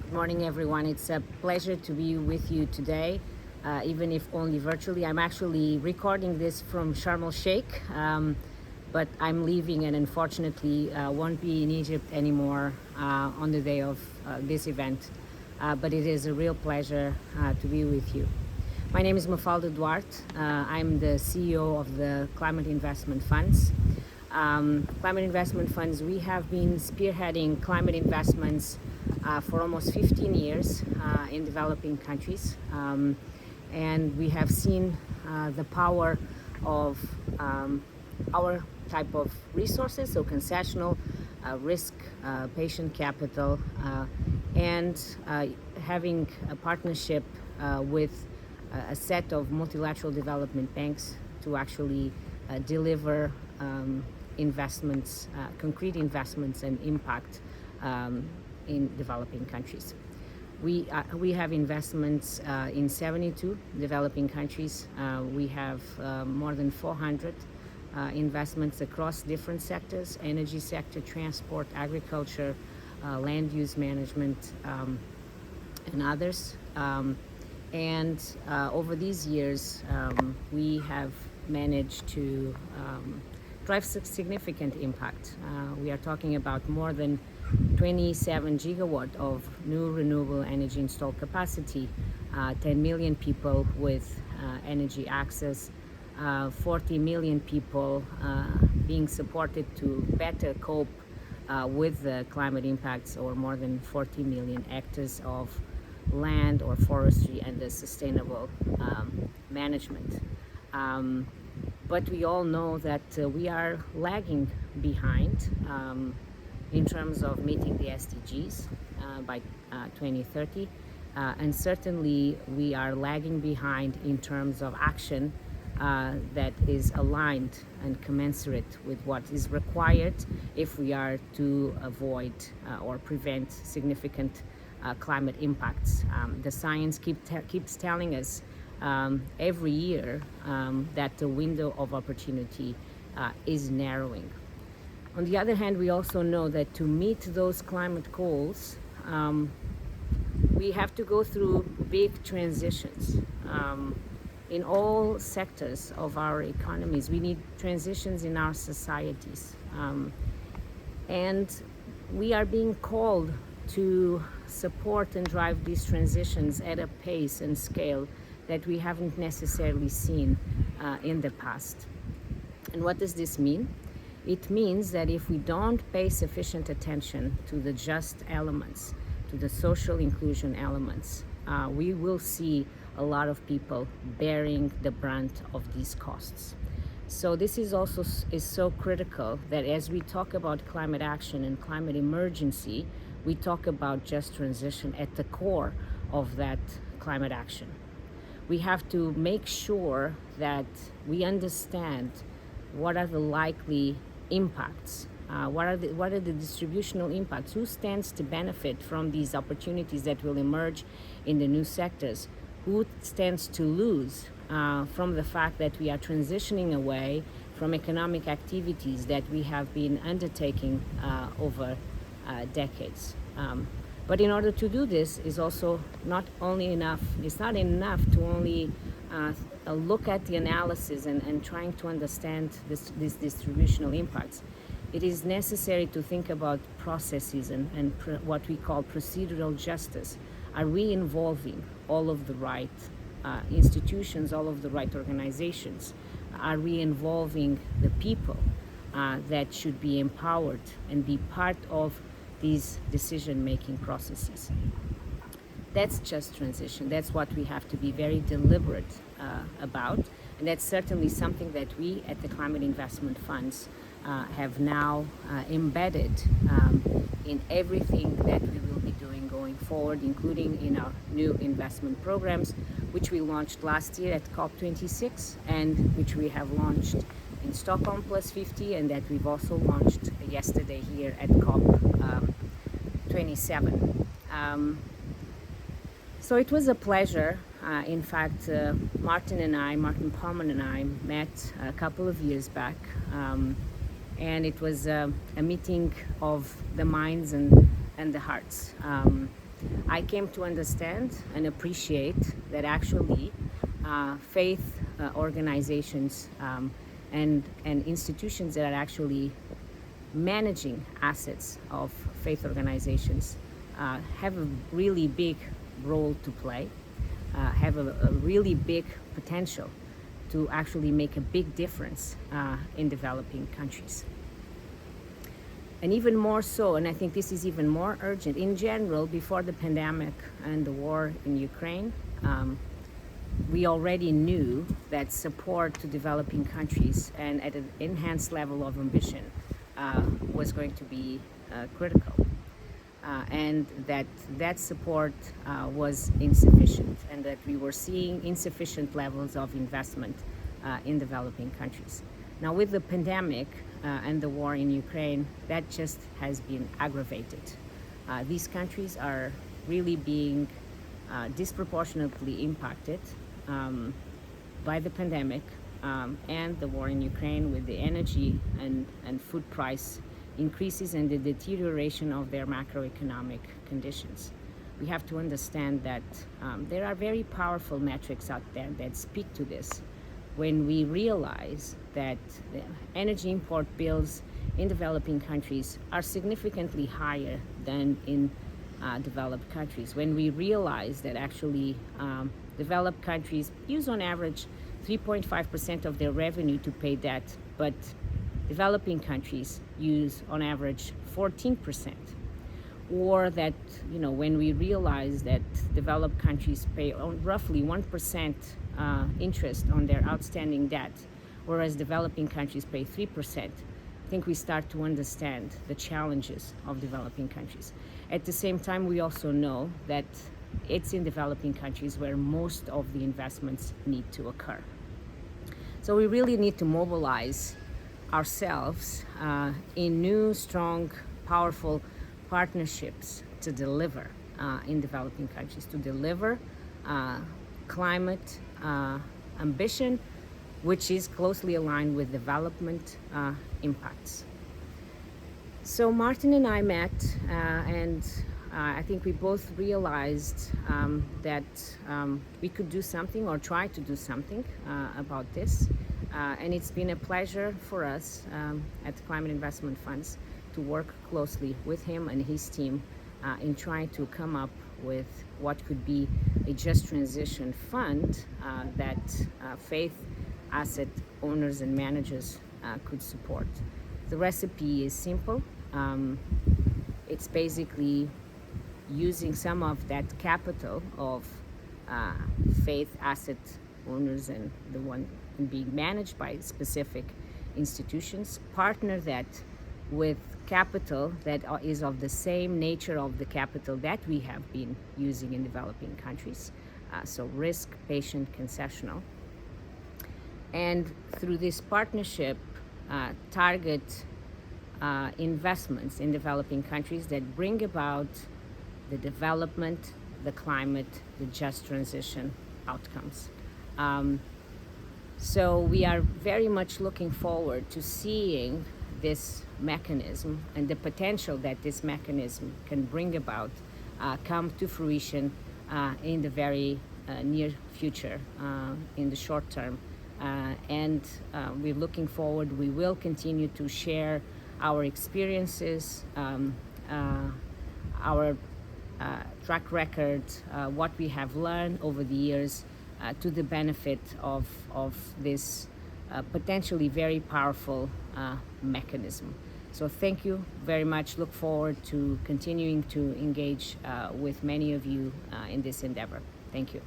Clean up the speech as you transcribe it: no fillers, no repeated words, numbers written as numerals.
Good morning, everyone. It's a pleasure to be with you today, even if only virtually. I'm actually recording this from Sharm el Sheikh, but I'm leaving and unfortunately won't be in Egypt anymore on the day of this event. But it is a real pleasure to be with you. My name is Mafalda Duarte. I'm the CEO of the Climate Investment Funds. Climate investment funds, we have been spearheading climate investments for almost 15 years in developing countries. And we have seen the power of our type of resources, so concessional, risk, patient capital, and having a partnership with a set of multilateral development banks to actually deliver investments, concrete investments and impact in developing countries. We have investments in 72 developing countries. We have more than 400 investments across different sectors: energy sector, transport, agriculture, land use management, and others. Over these years, we have managed to drive significant impact. We are talking about more than 27 gigawatt of new renewable energy installed capacity, 10 million people with energy access, 40 million people being supported to better cope with the climate impacts, or more than 40 million hectares of land or forestry and the sustainable management. But we all know that we are lagging behind in terms of meeting the SDGs by 2030. And certainly we are lagging behind in terms of action that is aligned and commensurate with what is required if we are to avoid or prevent significant climate impacts. The science keeps telling us every year that the window of opportunity is narrowing. On the other hand, we also know that to meet those climate goals, we have to go through big transitions. In all sectors of our economies, we need transitions in our societies. And we are being called to support and drive these transitions at a pace and scale that we haven't necessarily seen in the past. And what does this mean? It means that if we don't pay sufficient attention to the just elements, to the social inclusion elements, we will see a lot of people bearing the brunt of these costs. So this is also so critical that as we talk about climate action and climate emergency, we talk about just transition at the core of that climate action. We have to make sure that we understand what are the likely impacts, what are the distributional impacts, who stands to benefit from these opportunities that will emerge in the new sectors, who stands to lose from the fact that we are transitioning away from economic activities that we have been undertaking over decades. But in order to do this is also not only enough, it's not enough to only look at the analysis and trying to understand these distributional impacts. It is necessary to think about processes and what we call procedural justice. Are we involving all of the right institutions, all of the right organizations? Are we involving the people that should be empowered and be part of these decision-making processes? That's just transition. That's what we have to be very deliberate about. And that's certainly something that we at the Climate Investment Funds have now embedded in everything that we will be doing going forward, including in our new investment programs, which we launched last year at COP26 and which we have launched in Stockholm Plus 50, and that we've also launched yesterday here at COP 27. So it was a pleasure. In fact, Martin Palmer and I met a couple of years back, and it was a meeting of the minds and the hearts. I came to understand and appreciate that actually faith organizations and institutions that are actually managing assets of faith organizations have a really big role to play, have a really big potential to actually make a big difference in developing countries. And even more so, and I think this is even more urgent, in general, before the pandemic and the war in Ukraine, we already knew that support to developing countries and at an enhanced level of ambition was going to be critical. And that support was insufficient, and that we were seeing insufficient levels of investment in developing countries. Now, with the pandemic and the war in Ukraine, that just has been aggravated. These countries are really being disproportionately impacted by the pandemic and the war in Ukraine, with the energy and food price increases and the deterioration of their macroeconomic conditions. We have to understand that there are very powerful metrics out there that speak to this. When we realize that the energy import bills in developing countries are significantly higher than in developed countries, when we realize that actually developed countries use on average 3.5% of their revenue to pay debt, but developing countries use on average 14%. Or that, when we realize that developed countries pay roughly 1% interest on their outstanding debt, whereas developing countries pay 3%, I think we start to understand the challenges of developing countries. At the same time, we also know that it's in developing countries where most of the investments need to occur. So we really need to mobilize ourselves in new, strong, powerful partnerships to deliver in developing countries, to deliver climate ambition, which is closely aligned with development impacts. So Martin and I met, and I think we both realized that we could do something, or try to do something about this. And it's been a pleasure for us at Climate Investment Funds to work closely with him and his team in trying to come up with what could be a just transition fund that faith asset owners and managers could support. The recipe is simple. It's basically using some of that capital of faith asset owners and the one being managed by specific institutions, partner that with capital that is of the same nature of the capital that we have been using in developing countries, so risk, patient, concessional. And through this partnership, target investments in developing countries that bring about the development, the climate, the just transition outcomes. So we are very much looking forward to seeing this mechanism and the potential that this mechanism can bring about come to fruition in the very near future, in the short term. And we're looking forward. We will continue to share our experiences, our track record, what we have learned over the years to the benefit of this potentially very powerful mechanism. So thank you very much. Look forward to continuing to engage with many of you in this endeavor. Thank you.